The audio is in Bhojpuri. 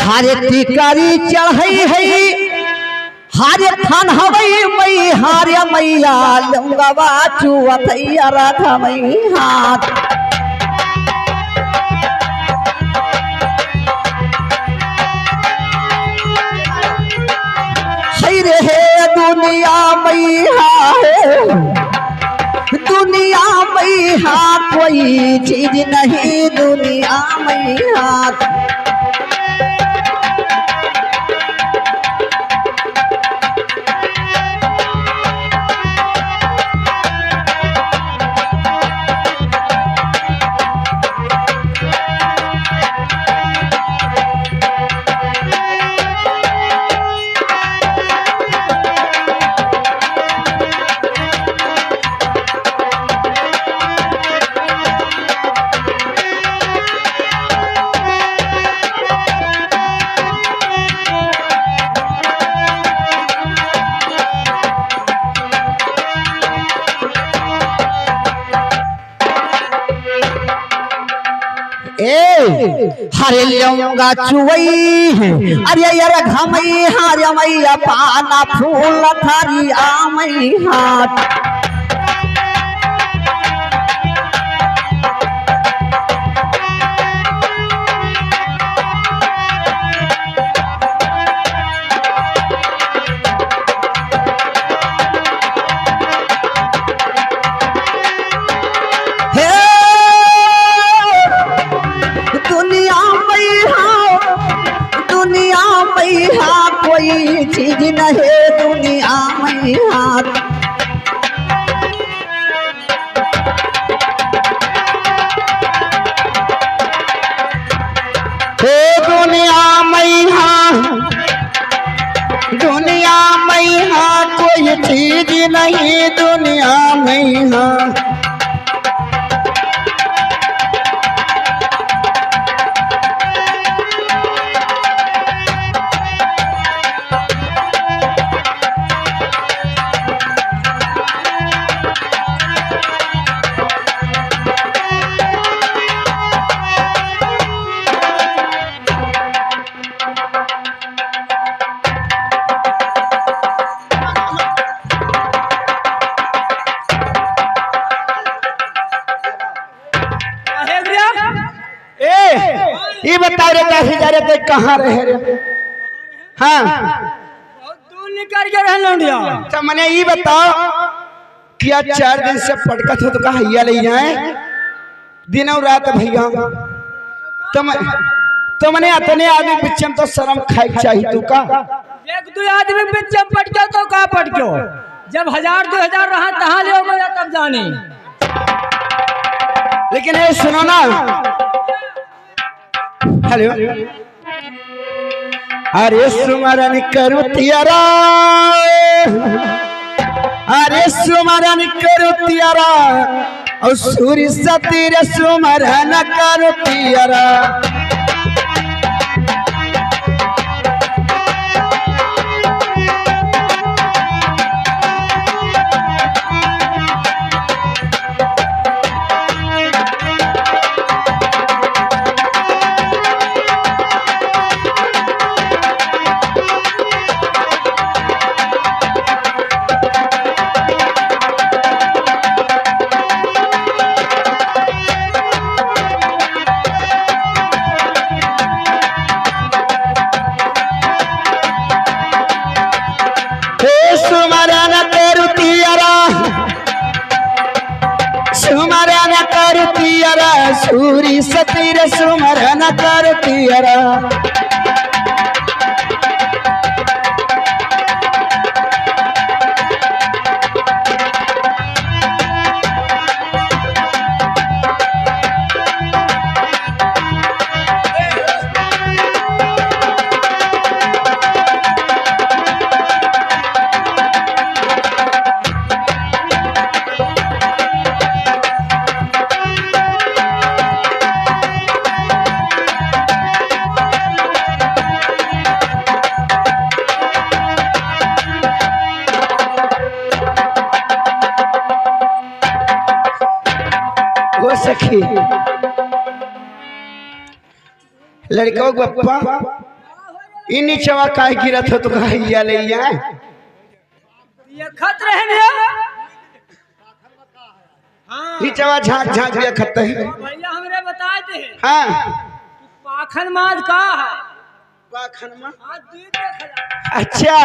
हारे टिकारी चढ़ई है हारे थान हवई मई हारे मैया लंगवा चुवथैया राधा मई हाथ रे दुनिया मैया दुनिया मैया कोई चीज नहीं दुनिया मैया हरे लौंगा चुवई अरे यार घमई हारे मैया पाना फूल थारी आमई हाथ कोई चीज नहीं दुनिया में हाथ दुनिया में दुनिया में कोई चीज नहीं दुनिया में ये बता रे कैसे जा रहे थे कहाँ रहे रे हाँ बहुत दूर निकल के रह लौंडिया तो मैंने ये बताओ क्या 4 दिन से पटकत हो तो कहा हैया ले जाए दिन और रात भैया तो मैंने इतने आदमी बिचम तो शर्म खाई चाहिए तू का एक दो आदमी बिचम पटके तो का पटक्यो जब 1000 2000 रहा तहां ले गया तब जाने लेकिन ये सुनो ना हेलो अरे सुमरन करू तियारा अरे सुमरन करू तियारा और सूर्य सतीर सुमरन करू तियारा सूरी सतीर सुमरन करतियरा सखी लड़का बप्पा इ नीचवा काहे गिरत हो तो काहे या ले या ये खत रहने हाँ नीचवा झांक झांक के खत है भैया हमरे बताए थे हां पाखन माज का है पाखन में हाँ, दूध देखा जाए। अच्छा